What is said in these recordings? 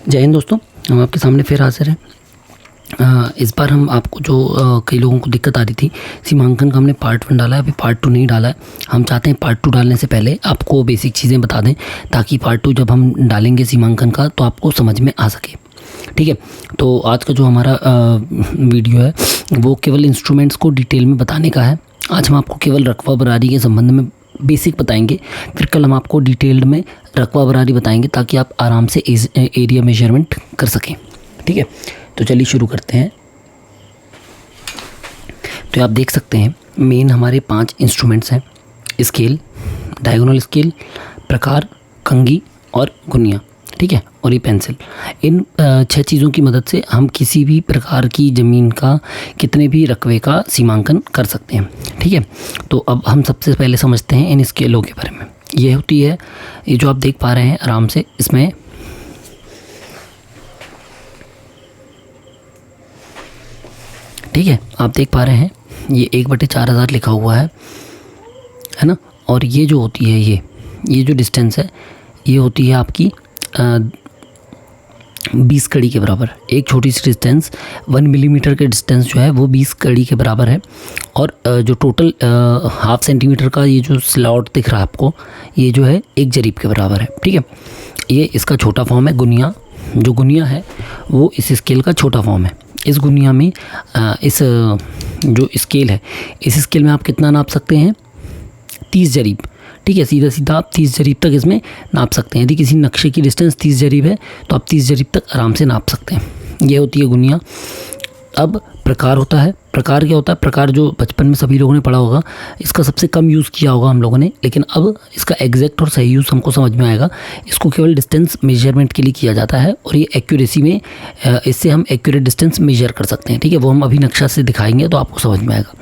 जय हिंद दोस्तों, हम आपके सामने फिर हाजिर हैं। इस बार हम आपको जो कई लोगों को दिक्कत आ रही थी सीमांकन का, हमने पार्ट 1 डाला है, अभी पार्ट 2 नहीं डाला है। हम चाहते हैं पार्ट 2 डालने से पहले आपको बेसिक चीज़ें बता दें, ताकि पार्ट 2 जब हम डालेंगे सीमांकन का तो आपको समझ में आ सके। ठीक है, तो आज का जो हमारा वीडियो है वो केवल इंस्ट्रूमेंट्स को डिटेल में बताने का है। आज हम आपको केवल रकबा बरारी के संबंध में बेसिक बताएंगे, फिर कल हम आपको डिटेल्ड में रकबा बरारी बताएंगे, ताकि आप आराम से एरिया मेजरमेंट कर सकें। ठीक है, तो चलिए शुरू करते हैं। तो आप देख सकते हैं मेन हमारे 5 इंस्ट्रूमेंट्स हैं: स्केल, डायगोनल स्केल, प्रकार, कंघी और गुनिया। ठीक है, और ये पेंसिल। इन 6 चीज़ों की मदद से हम किसी भी प्रकार की ज़मीन का, कितने भी रकबे का सीमांकन कर सकते हैं। ठीक है, तो अब हम सबसे पहले समझते हैं इन स्केलों के बारे में। ये होती है, ये जो आप देख पा रहे हैं आराम से, इसमें ठीक है आप देख पा रहे हैं ये 1/4000 लिखा हुआ है ना। और ये जो होती है ये जो डिस्टेंस है ये होती है आपकी 20 कड़ी के बराबर। एक छोटी सी डिस्टेंस 1 मिलीमीटर के डिस्टेंस जो है वो 20 कड़ी के बराबर है। और जो टोटल ½ सेंटीमीटर का ये जो स्लॉट दिख रहा है आपको, ये जो है 1 जरीब के बराबर है। ठीक है, ये इसका छोटा फॉर्म है गुनिया। जो गुनिया है वो इस स्केल का छोटा फॉर्म है। इस गुनिया में इस जो स्केल है, इस स्केल में आप कितना नाप सकते हैं? 30 जरीब। ठीक है, सीधा सीधा आप 30 जरीब तक इसमें नाप सकते हैं। यदि किसी नक्शे की डिस्टेंस 30 जरीब है तो आप 30 जरीब तक आराम से नाप सकते हैं। ये होती है गुनिया। अब प्रकार होता है। प्रकार क्या होता है? प्रकार जो बचपन में सभी लोगों ने पढ़ा होगा, इसका सबसे कम यूज़ किया होगा हम लोगों ने, लेकिन अब इसका एग्जैक्ट और सही यूज़ हमको समझ में आएगा। इसको केवल डिस्टेंस मेजरमेंट के लिए किया जाता है, और ये एक्यूरेसी में इससे हम एक्यूरेट डिस्टेंस मेजर कर सकते हैं। ठीक है, वो हम अभी नक्शा से दिखाएंगे तो आपको समझ में आएगा।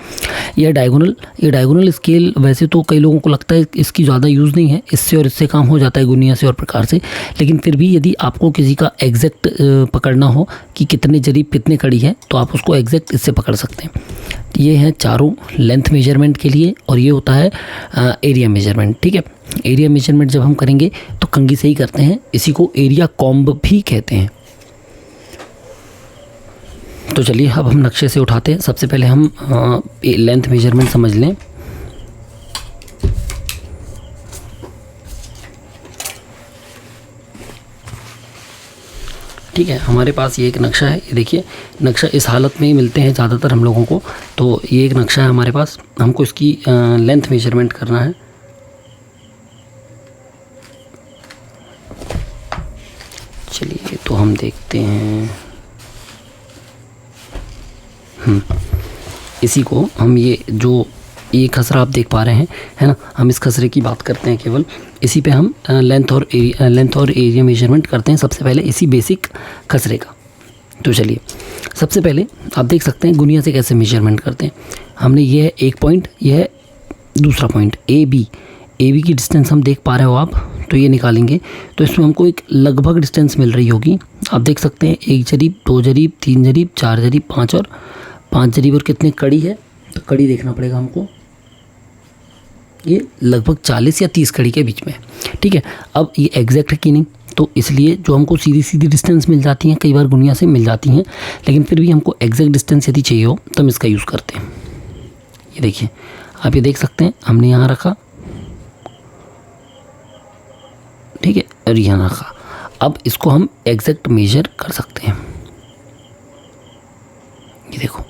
ये डायगोनल स्केल वैसे तो कई लोगों को लगता है इसकी ज़्यादा यूज़ नहीं है, इससे और इससे काम हो जाता है गुनिया से और प्रकार से, लेकिन फिर भी यदि आपको किसी का एग्जैक्ट पकड़ना हो कि कितने जरीब कितने कड़ी है, तो आप उसको एग्जैक्ट इससे पकड़ सकते हैं। ये है चारों लेंथ मेजरमेंट के लिए, और ये होता है एरिया मेजरमेंट। ठीक है, एरिया मेजरमेंट जब हम करेंगे तो कंघी से ही करते हैं। इसी को एरिया कॉम्ब भी कहते हैं। तो चलिए अब हम नक्शे से उठाते हैं। सबसे पहले हम लेंथ मेजरमेंट समझ लें। ठीक है, हमारे पास ये एक नक्शा है। ये देखिए, नक्शा इस हालत में ही मिलते हैं ज़्यादातर हम लोगों को। तो ये एक नक्शा है हमारे पास, हमको इसकी लेंथ मेजरमेंट करना है। चलिए तो हम देखते हैं। इसी को हम ये खसरा आप देख पा रहे हैं, है ना, हम इस खसरे की बात करते हैं केवल। इसी पे हम लेंथ और एरिया मेजरमेंट करते हैं सबसे पहले, इसी बेसिक खसरे का। तो चलिए सबसे पहले आप देख सकते हैं गुनिया से कैसे मेजरमेंट करते हैं। हमने ये है एक पॉइंट, ये है दूसरा पॉइंट ए बी की डिस्टेंस हम देख पा रहे हो आप, तो ये निकालेंगे तो इसमें हमको एक लगभग डिस्टेंस मिल रही होगी। आप देख सकते हैं 1 जरीब, 2 जरीब, 3 जरीब, 4 जरीब, 5 जरीब, और कितने कड़ी है, तो कड़ी देखना पड़ेगा हमको। ये लगभग 40 या 30 कड़ी के बीच में। ठीक है, अब ये एग्जैक्ट है कि नहीं, तो इसलिए जो हमको सीधी डिस्टेंस मिल जाती हैं, कई बार गुनिया से मिल जाती हैं, लेकिन फिर भी हमको एग्जैक्ट डिस्टेंस यदि चाहिए हो तो हम इसका यूज़ करते हैं। ये देखिए, आप ये देख सकते हैं हमने यहाँ रखा, ठीक है, और यहाँ रखा। अब इसको हम एग्जैक्ट मेजर कर सकते हैं। ये देखो,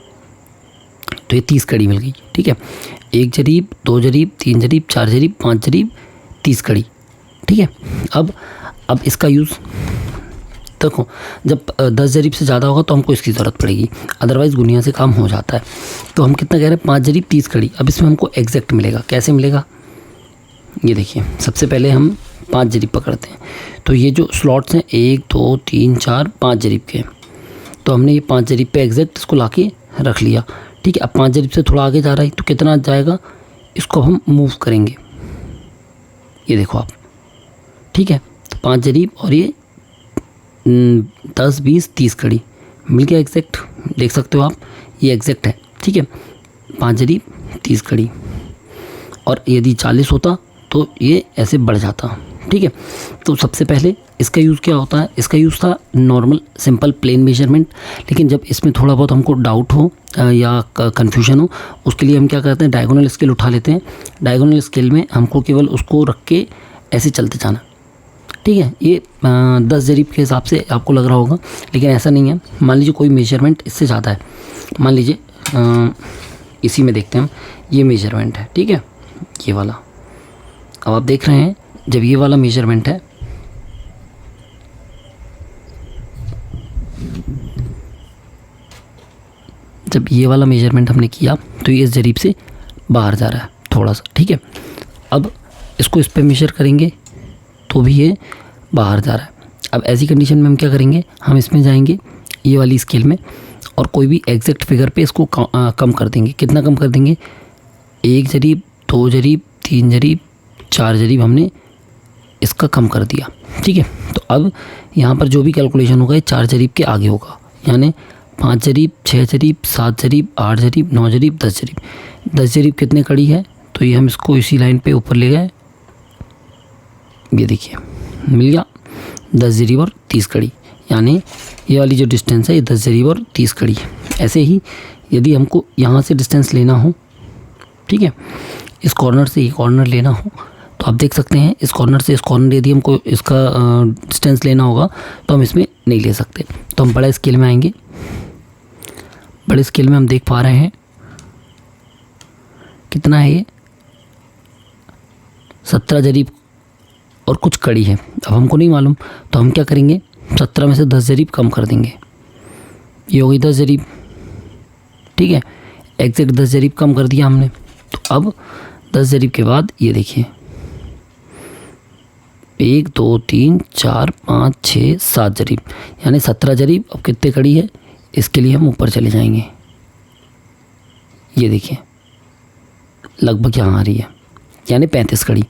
तो ये 30 कड़ी मिल गई। ठीक है, 1 जरीब, 2 जरीब, 3 जरीब, 4 जरीब, 5 जरीब, 30 कड़ी। ठीक है, अब इसका यूज़ देखो, जब 10 जरीब से ज़्यादा होगा तो हमको इसकी ज़रूरत पड़ेगी, अदरवाइज़ गुनिया से काम हो जाता है। तो हम कितना कह रहे हैं? 5 जरीब 30 कड़ी। अब इसमें हमको एग्जैक्ट मिलेगा। कैसे मिलेगा? ये देखिए, सबसे पहले हम 5 जरीब पकड़ते हैं। तो ये जो स्लॉट्स हैं 1 2 3 4 5 जरीब के, तो हमने ये 5 जरीब पे एग्जैक्ट इसको ला के रख लिया। ठीक है, अब 5 जरीब से थोड़ा आगे जा रहा है तो कितना जाएगा, इसको हम मूव करेंगे। ये देखो आप, ठीक है, तो 5 जरीब और ये 10 20 30 कड़ी मिल गया एग्जैक्ट। देख सकते हो आप, ये एग्जैक्ट है। ठीक है, 5 जरीब 30 कड़ी, और यदि 40 होता तो ये ऐसे बढ़ जाता। ठीक है, तो सबसे पहले इसका यूज़ क्या होता है, इसका यूज़ था नॉर्मल सिंपल प्लेन मेजरमेंट, लेकिन जब इसमें थोड़ा बहुत हमको डाउट हो या कन्फ्यूजन हो, उसके लिए हम क्या करते हैं, डायगोनल स्केल उठा लेते हैं। डायगोनल स्केल में हमको केवल उसको रख के ऐसे चलते जाना, ठीक है। ये 10 जरीब के हिसाब से आपको लग रहा होगा, लेकिन ऐसा नहीं है। मान लीजिए कोई मेजरमेंट इससे ज़्यादा है, मान लीजिए इसी में देखते हैं हम, ये मेजरमेंट है, ठीक है, ये वाला। अब आप देख रहे हैं जब ये वाला मेजरमेंट है, जब ये वाला मेजरमेंट हमने किया तो ये इस जरीब से बाहर जा रहा है थोड़ा सा, ठीक है। अब इसको इस पे मेजर करेंगे तो भी ये बाहर जा रहा है। अब ऐसी कंडीशन में हम क्या करेंगे, हम इसमें जाएंगे ये वाली स्केल में और कोई भी एग्जैक्ट फिगर पे इसको कम कर देंगे। कितना कम कर देंगे, 1 जरीब, 2 जरीब, 3 जरीब, 4 जरीब हमने इसका कम कर दिया, ठीक है। तो अब यहाँ पर जो भी कैलकुलेशन होगा ये 4 जरीब के आगे होगा, यानी 5 जरीब, 6 जरीब, 7 जरीब, 8 जरीब, 9 जरीब, 10 जरीब। 10 जरीब कितने कड़ी है, तो ये हम इसको इसी लाइन पे ऊपर ले गए, ये देखिए मिल गया 10 जरीब और 30 कड़ी, यानी ये वाली जो डिस्टेंस है ये 10 जरीब और 30 कड़ी है। ऐसे ही यदि हमको यहाँ से डिस्टेंस लेना हो, ठीक है, इस कॉर्नर से ये कॉर्नर लेना हो, तो आप देख सकते हैं इस कॉर्नर से इस कॉर्नर यदि हमको इसका डिस्टेंस लेना होगा तो हम इसमें नहीं ले सकते। तो हम बड़ा स्केल में आएंगे, बड़े स्केल में हम देख पा रहे हैं कितना है ये, 17 जरीब और कुछ कड़ी है। अब हमको नहीं मालूम तो हम क्या करेंगे, 17 में से 10 जरीब कम कर देंगे, ये हो गई 10 जरीब, ठीक है, एग्जैक्ट 10 जरीब कम कर दिया हमने। तो अब 10 जरीब के बाद ये देखिए 1 2 3 4 5 6 7 जरीब, यानी 17 जरीब। अब कितने कड़ी है, इसके लिए हम ऊपर चले जाएंगे, ये देखिए लगभग यहाँ आ रही है, यानी 35 कड़ी,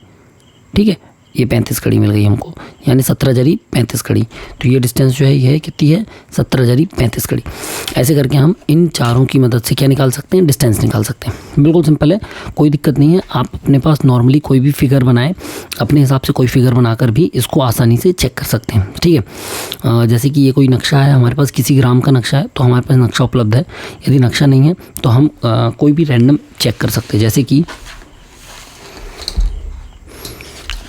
ठीक है, ये 35 कड़ी मिल गई हमको, यानी 17 जरीब 35 कड़ी। तो ये डिस्टेंस जो है ये कितनी है, 17 जरीब 35 कड़ी। ऐसे करके हम इन चारों की मदद से क्या निकाल सकते हैं, डिस्टेंस निकाल सकते हैं। बिल्कुल सिंपल है, कोई दिक्कत नहीं है। आप अपने पास नॉर्मली कोई भी फिगर बनाएं, अपने हिसाब से कोई फिगर बनाकर भी इसको आसानी से चेक कर सकते हैं, ठीक है। जैसे कि ये कोई नक्शा है, हमारे पास किसी ग्राम का नक्शा है तो हमारे पास नक्शा उपलब्ध है। यदि नक्शा नहीं है तो हम कोई भी रैंडम चेक कर सकते हैं, जैसे कि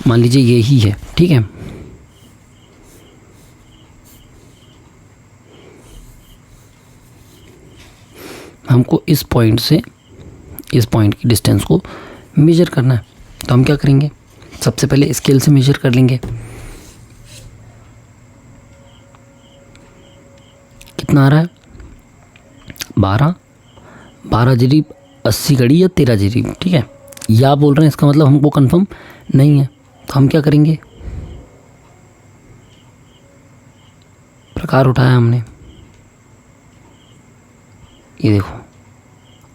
मान लीजिए ये ही है, ठीक है, हमको इस पॉइंट से इस पॉइंट की डिस्टेंस को मेजर करना है। तो हम क्या करेंगे, सबसे पहले स्केल से मेजर कर लेंगे। कितना आ रहा है, 12 जरीब 80 कड़ी या 13 जरीब, ठीक है। या बोल रहे हैं, इसका मतलब हमको कंफर्म नहीं है। तो हम क्या करेंगे, प्रकार उठाया हमने, ये देखो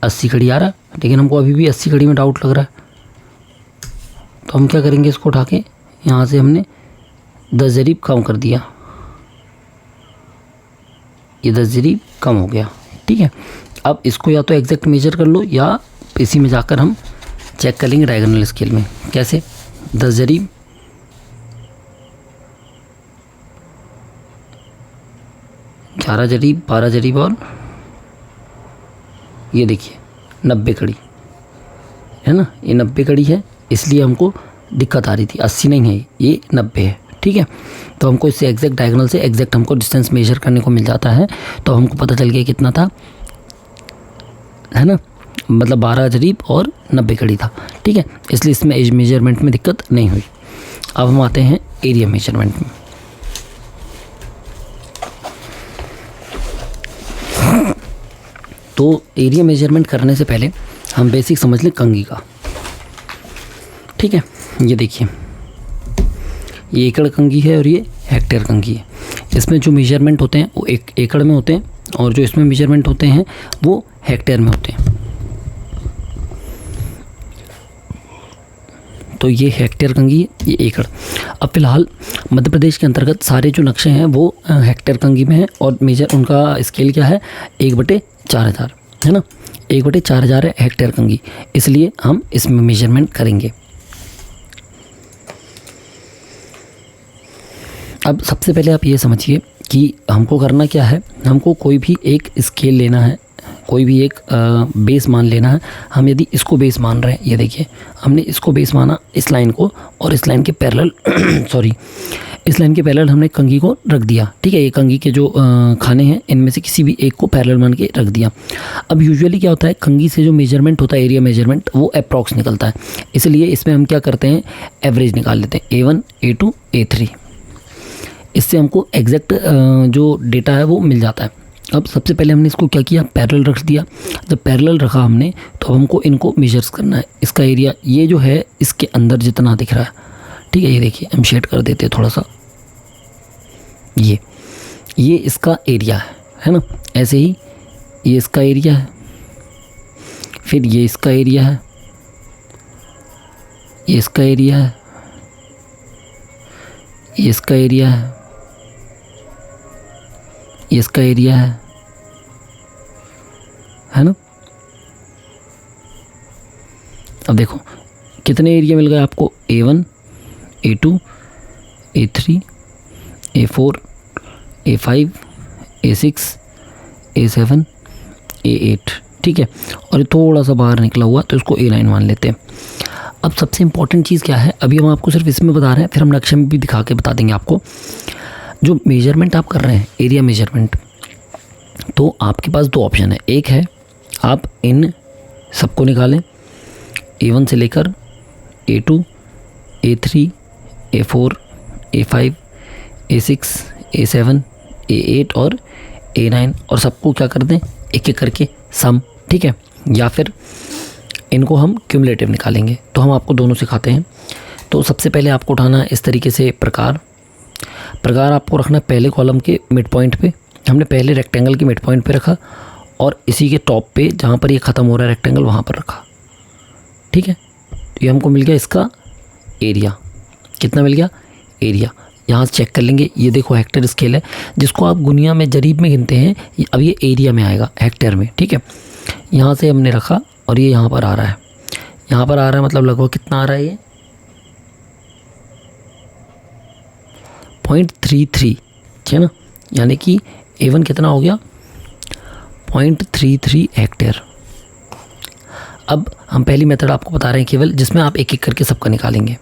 80 कड़ी आ रहा है, लेकिन हमको अभी भी 80 कड़ी में डाउट लग रहा है। तो हम क्या करेंगे, इसको उठा के यहाँ से हमने 10 जरीब कम कर दिया, ये 10 जरीब कम हो गया, ठीक है। अब इसको या तो एग्जैक्ट मेजर कर लो या इसी में जाकर हम चेक कर लेंगे डायगोनल स्केल में। कैसे, 10 जरीब, ग्यारह जरीब, 12 जरीब और ये देखिए 90 कड़ी है ना, ये 90 कड़ी है, इसलिए हमको दिक्कत आ रही थी। 80 नहीं है, ये 90 है, ठीक है। तो हमको इससे एग्जैक्ट डायगोनल से एग्जैक्ट हमको डिस्टेंस मेजर करने को मिल जाता है। तो हमको पता चल गया कितना था, है ना, मतलब 12 जरीब और 90 कड़ी था, ठीक है। इसलिए इसमें एज मेजरमेंट में दिक्कत नहीं हुई। अब हम आते हैं एरिया मेजरमेंट में। तो एरिया मेजरमेंट करने से पहले हम बेसिक समझ लें कंघी का, ठीक है। ये देखिए ये एकड़ कंघी है और ये हेक्टेयर कंघी है। इसमें जो मेजरमेंट होते हैं वो एकड़ में होते हैं और जो इसमें मेजरमेंट होते हैं वो हेक्टेयर में होते हैं। तो ये हेक्टेयर कंघी, ये एकड़। अब फिलहाल मध्य प्रदेश के अंतर्गत सारे जो नक्शे हैं वो हेक्टेयर कंघी में है और मेजर उनका स्केल क्या है, 1/4000 है ना, 1/4000 है हेक्टेयर कंघी, इसलिए हम इसमें मेजरमेंट करेंगे। अब सबसे पहले आप ये समझिए कि हमको करना क्या है, हमको कोई भी एक स्केल लेना है, कोई भी एक बेस मान लेना है। हम यदि इसको बेस मान रहे हैं, ये देखिए हमने इसको बेस माना इस लाइन को, और इस लाइन के पैरेलल सॉरी इस लाइन के पैरेलल हमने कंघी को रख दिया, ठीक है। ये कंघी के जो खाने हैं इनमें से किसी भी एक को पैरेलल मान के रख दिया। अब यूजुअली क्या होता है, कंघी से जो मेजरमेंट होता है, एरिया मेजरमेंट, वो अप्रॉक्स निकलता है। इसलिए इसमें हम क्या करते हैं, एवरेज निकाल लेते हैं, A1 A2 A3। इससे हमको एग्जैक्ट जो डेटा है वो मिल जाता है। अब सबसे पहले हमने इसको क्या किया, पैरेलल रख दिया। जब पैरेलल रखा हमने, तो हमको इनको मेजर्स करना है। इसका एरिया ये जो है इसके अंदर जितना दिख रहा है, ठीक है, ये देखिए हम शेड कर देते हैं थोड़ा सा, ये इसका एरिया है ना। ऐसे ही ये इसका एरिया है, फिर ये इसका एरिया है, ये इसका एरिया है, ये इसका एरिया है, ये इसका एरिया है ना। अब देखो कितने एरिया मिल गए आपको, A1 A2 A3 A4 A5 A6 A7 A8, ठीक है। और ये थोड़ा सा बाहर निकला हुआ तो इसको A9 मान लेते हैं। अब सबसे इम्पॉर्टेंट चीज़ क्या है, अभी हम आपको सिर्फ इसमें बता रहे हैं, फिर हम नक्शे में भी दिखा के बता देंगे आपको। जो मेजरमेंट आप कर रहे हैं, एरिया मेजरमेंट, तो आपके पास दो ऑप्शन है। एक है आप इन सबको निकालें, A1 से लेकर A2 A3 A4 A5 A6 A7 A8 और A9, और सबको क्या कर दें, एक एक करके सम, ठीक है। या फिर इनको हम क्यूमुलेटिव निकालेंगे, तो हम आपको दोनों सिखाते हैं। तो सबसे पहले आपको उठाना है इस तरीके से प्रकार आपको रखना है पहले कॉलम के मिड पॉइंट पे। हमने पहले रेक्टेंगल के मिड पॉइंट पे रखा, और इसी के टॉप पे जहाँ पर ये ख़त्म हो रहा है रेक्टेंगल, वहाँ पर रखा, ठीक है। तो ये हमको मिल गया इसका एरिया, कितना मिल गया एरिया। यहाँ से चेक कर लेंगे, ये देखो हेक्टेयर स्केल है, जिसको आप गुनिया में जरीब में गिनते हैं, अब ये एरिया में आएगा हेक्टेयर में, ठीक है। यहाँ से हमने रखा और ये यहाँ पर आ रहा है, यहाँ पर आ रहा है, मतलब लगभग कितना आ रहा है, ये 0.33, है ना। यानी कि A1 कितना हो गया, 0.33 हेक्टेयर। अब हम पहली मेथड आपको बता रहे हैं केवल, जिसमें आप एक एक करके सबका निकालेंगे।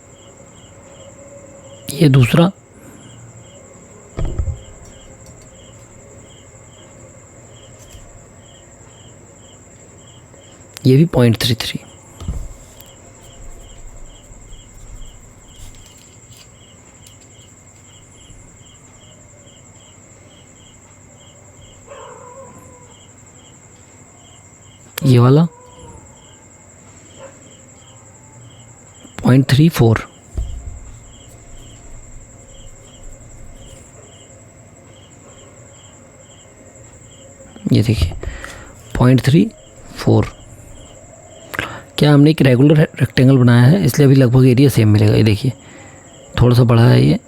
ये दूसरा, ये भी 0.33। ये वाला 0.34, ये देखिए 0.34। क्या हमने एक रेगुलर रेक्टेंगल बनाया है, इसलिए अभी लगभग एरिया सेम मिलेगा। ये देखिए थोड़ा सा बड़ा है ये,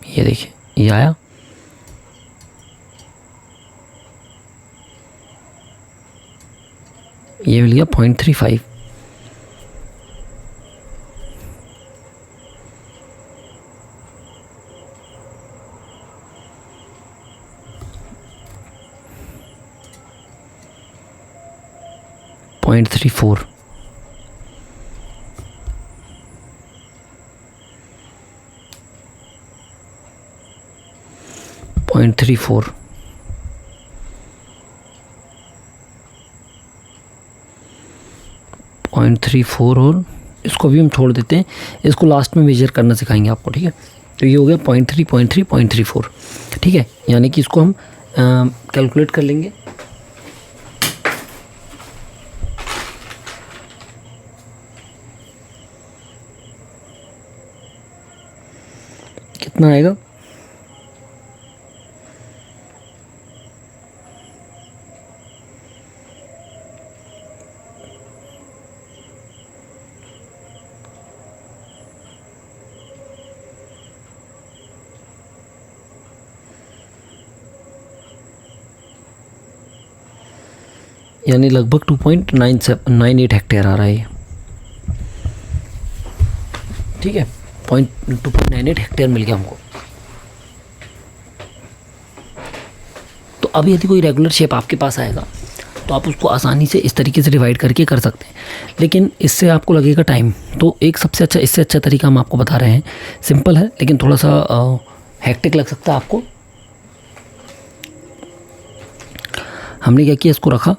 ये देखिए ये आया। ये मिल गया 0.35। पॉइंट 34, पॉइंट 34, पॉइंट 34, और इसको भी हम छोड़ देते हैं, इसको लास्ट में मेजर करना सिखाएंगे आपको, ठीक है। तो ये हो गया 0.3 0.3 0.34, ठीक है। यानी कि इसको हम कैलकुलेट कर लेंगे। कितना आएगा, यानी लगभग 2.98 हेक्टेयर आ रहा है ये, ठीक है। 2.98 हेक्टेयर मिल गया हमको। तो अब यदि कोई रेगुलर शेप आपके पास आएगा तो आप उसको आसानी से इस तरीके से डिवाइड करके कर सकते हैं, लेकिन इससे आपको लगेगा टाइम। तो एक सबसे अच्छा, इससे अच्छा तरीका हम आपको बता रहे हैं, सिंपल है लेकिन थोड़ा सा हेक्टिक लग सकता है आपको। हमने क्या किया, इसको रखा,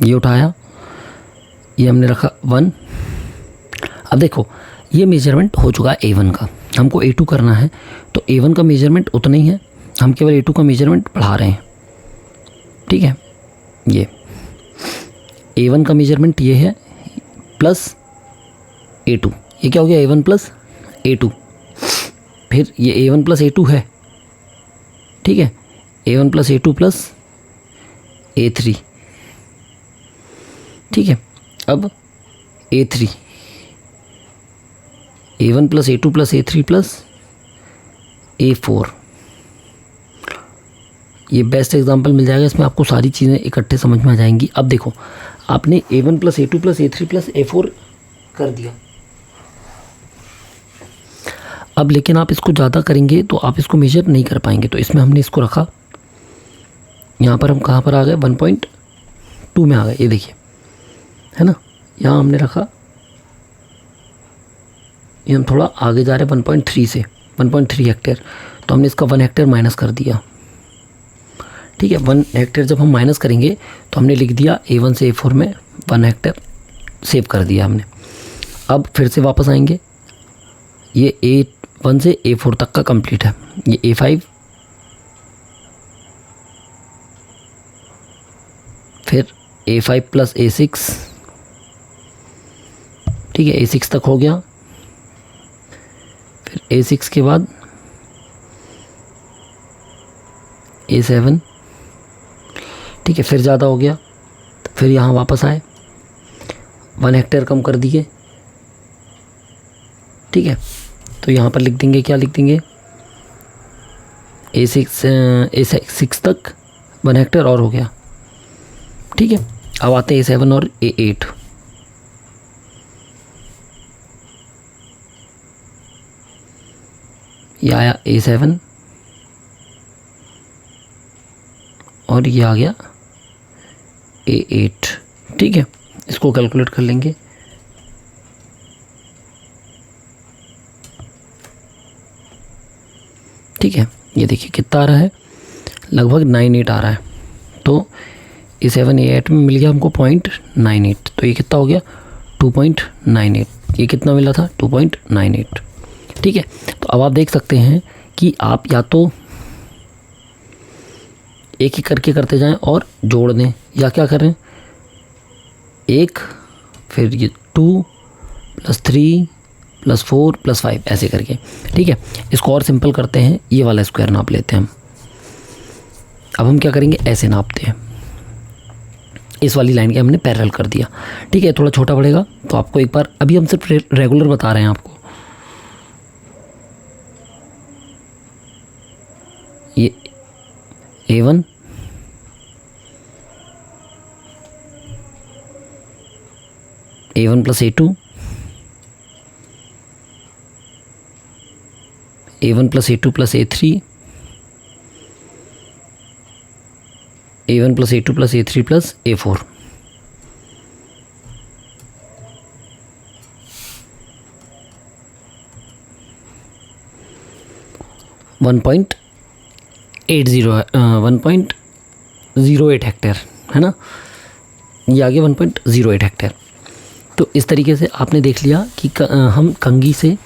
ये उठाया, ये हमने रखा 1। अब देखो ये मेजरमेंट हो चुका है A1 का, हमको A2 करना है। तो A1 का मेजरमेंट उतना ही है, हम केवल A2 का मेजरमेंट बढ़ा रहे हैं, ठीक है। ये A1 का मेजरमेंट ये है प्लस A2, ये क्या हो गया A1 प्लस A2, फिर ये A1 प्लस A2 है, ठीक है। A1 plus A2 plus A3, ठीक है। अब A3, A1 plus A2 plus A3 plus A4, ये बेस्ट एग्जांपल मिल जाएगा, इसमें आपको सारी चीज़ें इकट्ठे समझ में आ जाएंगी। अब देखो आपने A1 plus A2 plus A3 plus A4 कर दिया। अब लेकिन आप इसको ज़्यादा करेंगे तो आप इसको मेजर नहीं कर पाएंगे, तो इसमें हमने इसको रखा, यहाँ पर हम कहाँ पर आ गए, 1.2 में आ गए, ये देखिए है ना। यहाँ हमने रखा, ये हम थोड़ा आगे जा रहे हैं 1.3 से, 1.3 हेक्टेयर, तो हमने इसका 1 हेक्टेयर माइनस कर दिया, ठीक है। 1 हेक्टेयर जब हम माइनस करेंगे तो हमने लिख दिया A1 से A4 में 1 हेक्टेयर सेव कर दिया हमने। अब फिर से वापस आएंगे, ये A1 से A4 तक का कंप्लीट है, ये A5, फिर A5 प्लस A6, ठीक है, A6 तक हो गया। फिर A6 के बाद A7, ठीक है, फिर ज़्यादा हो गया, तो फिर यहाँ वापस आए, 1 हेक्टेयर कम कर दिए, ठीक है। तो यहाँ पर लिख देंगे, क्या लिख देंगे, A6 तक 1 हेक्टेयर और हो गया, ठीक है। अब आते हैं A7 और A8, ये आया A7 और ये आ गया A8, ठीक है। इसको कैलकुलेट कर लेंगे, ठीक है। ये देखिए कितना आ रहा है, लगभग 98 आ रहा है। तो A7 A8 में मिल गया हमको 0.98, तो ये कितना हो गया 2.98, ये कितना मिला था 2.98, ठीक है। तो अब आप देख सकते हैं कि आप या तो एक ही करके करते जाएं और जोड़ दें, या क्या करें, 1 फिर ये 2 प्लस 3 प्लस 4 प्लस 5 ऐसे करके, ठीक है। इसको और सिंपल करते हैं, ये वाला स्क्वायर नाप लेते हैं हम। अब हम क्या करेंगे, ऐसे नापते हैं, इस वाली लाइन के हमने पैरेलल कर दिया, ठीक है। थोड़ा छोटा पड़ेगा तो आपको एक बार, अभी हम सिर्फ रेगुलर बता रहे हैं आपको। ये A1 A1 plus A2 A1 plus A2 plus A3 A1 plus A2 plus A3 plus A4, one point 1.08 hectare है ना, ये आगे 1.08 हेक्टेयर। तो इस तरीके से आपने देख लिया कि हम कंघी से,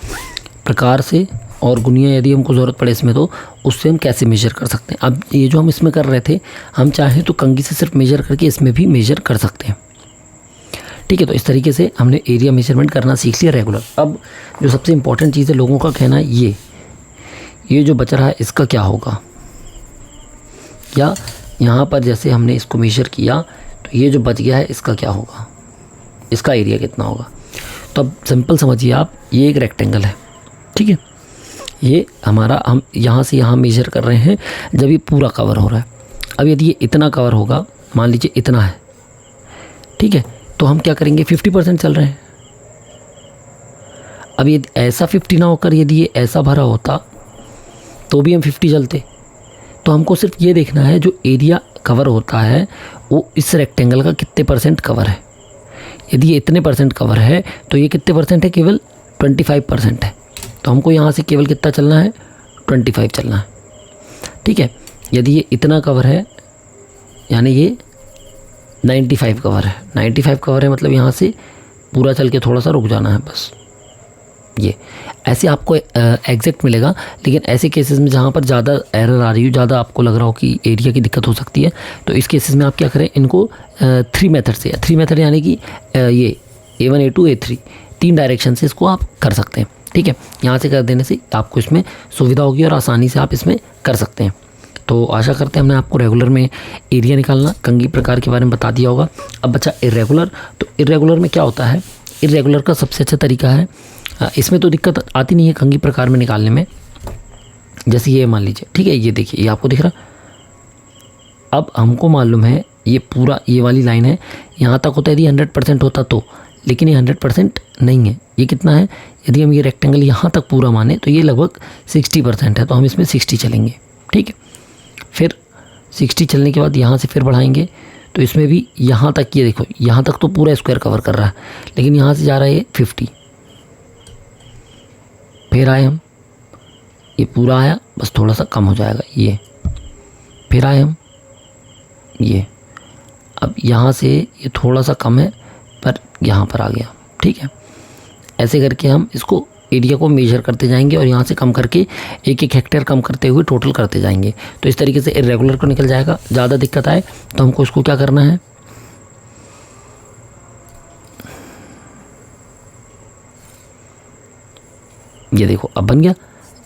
प्रकार से और गुनिया यदि हमको ज़रूरत पड़े इसमें तो उससे हम कैसे मेजर कर सकते हैं। अब ये जो हम इसमें कर रहे थे, हम चाहें तो कंघी से सिर्फ मेजर करके इसमें भी मेजर कर सकते हैं, ठीक है। तो इस तरीके से हमने एरिया मेजरमेंट करना सीख लिया रेगुलर। अब जो सबसे इम्पोर्टेंट चीज़ है, लोगों का कहना है ये जो बच रहा है इसका क्या होगा, या यहाँ पर जैसे हमने इसको मेजर किया तो ये जो बच गया है इसका क्या होगा, इसका एरिया कितना होगा। तो अब सिंपल समझिए आप, ये एक रेक्टेंगल है, ठीक है। ये हमारा, हम यहाँ से यहाँ मेजर कर रहे हैं जब ये पूरा कवर हो रहा है। अब यदि ये इतना कवर होगा, मान लीजिए इतना है, ठीक है, तो हम क्या करेंगे, 50% चल रहे हैं। अब ये ऐसा 50 ना होकर यदि ये ऐसा भरा होता तो भी हम 50 चलते। तो हमको सिर्फ ये देखना है जो एरिया कवर होता है वो इस रेक्टेंगल का कितने परसेंट कवर है। यदि ये इतने परसेंट कवर है तो ये कितने परसेंट है, केवल 25% है। तो हमको यहाँ से केवल कितना चलना है, 25 चलना है। ठीक है, यदि ये इतना कवर है यानी ये 95 कवर है, 95 कवर है मतलब यहाँ से पूरा चल के थोड़ा सा रुक जाना है बस। ये ऐसे आपको एग्जैक्ट मिलेगा, लेकिन ऐसे केसेस में जहाँ पर ज़्यादा एरर आ रही हो, ज़्यादा आपको लग रहा हो कि एरिया की दिक्कत हो सकती है, तो इस केसेस में आप क्या करें, इनको 3 मेथड से, 3 मेथड यानी कि ये A1 A2 A3 3 डायरेक्शन से इसको आप कर सकते हैं। ठीक है, यहाँ से कर देने से आपको इसमें सुविधा होगी और आसानी से आप इसमें कर सकते हैं। तो आशा करते हैं हमने आपको रेगुलर में एरिया निकालना, कंघी प्रकार के बारे में बता दिया होगा। अब बच्चा इरेगुलर, तो इरेगुलर में क्या होता है, इरेगुलर का सबसे अच्छा तरीका है, इसमें तो दिक्कत आती नहीं है कंघी प्रकार में निकालने में। जैसे ये मान लीजिए, ठीक है, ये देखिए, ये आपको दिख रहा। अब हमको मालूम है ये पूरा ये वाली लाइन है, यहाँ तक होता है यदि 100% होता तो, लेकिन ये 100% नहीं है। ये कितना है, यदि हम ये रेक्टेंगल यहाँ तक पूरा माने तो ये लगभग 60% है, तो हम इसमें 60 चलेंगे। ठीक है, फिर 60 चलने के बाद यहाँ से फिर बढ़ाएंगे, तो इसमें भी यहाँ तक, ये देखो यहाँ तक तो पूरा स्क्वायर कवर कर रहा है, लेकिन यहाँ से जा रहा है ये 50। फिर आए हम, ये पूरा आया, बस थोड़ा सा कम हो जाएगा ये। फिर आए हम, ये अब यहाँ से ये थोड़ा सा कम है पर यहाँ पर आ गया। ठीक है, ऐसे करके हम इसको एरिया को मेजर करते जाएंगे और यहाँ से कम करके 1-1 हेक्टेयर कम करते हुए टोटल करते जाएंगे। तो इस तरीके से इरेगुलर को निकल जाएगा। ज़्यादा दिक्कत आए तो हमको इसको क्या करना है, ये देखो अब बन गया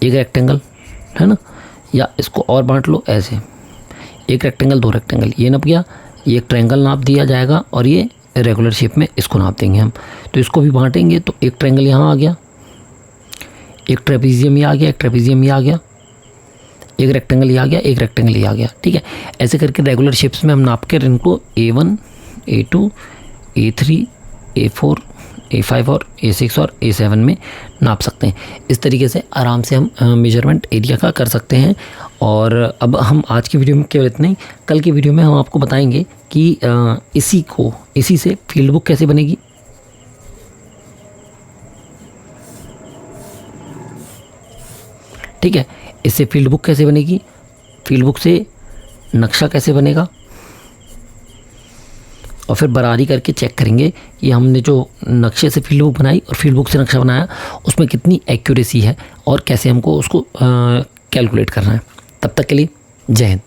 एक रेक्टेंगल, है ना, या इसको और बांट लो ऐसे, एक रेक्टेंगल 2 रेक्टेंगल, ये नाप गया, ये एक ट्रायंगल नाप दिया जाएगा और ये रेगुलर शेप में इसको नाप देंगे हम। तो इसको भी बांटेंगे, तो एक ट्रायंगल यहाँ आ गया, एक ट्रेपीजियम ये आ गया, एक ट्रेपीजियम ये आ गया, एक रेक्टेंगल ये आ गया, एक रेक्टेंगल ये आ गया। ठीक है, ऐसे करके रेगुलर शेप्स में हम नाप कर इनको A1 A2 A3 A4 A5 और A6 और A7 में नाप सकते हैं। इस तरीके से आराम से हम मेजरमेंट एरिया का कर सकते हैं। और अब हम आज की वीडियो में केवल इतना ही, कल की वीडियो में हम आपको बताएंगे कि इसी से फील्ड बुक कैसे बनेगी। ठीक है, इससे फील्ड बुक कैसे बनेगी, फील्ड बुक से नक्शा कैसे बनेगा, और फिर बराबरी करके चेक करेंगे कि हमने जो नक्शे से फील्ड बुक बनाई और फील्ड बुक से नक्शा बनाया उसमें कितनी एक्यूरेसी है और कैसे हमको उसको कैलकुलेट करना है। तब तक के लिए जय हिंद।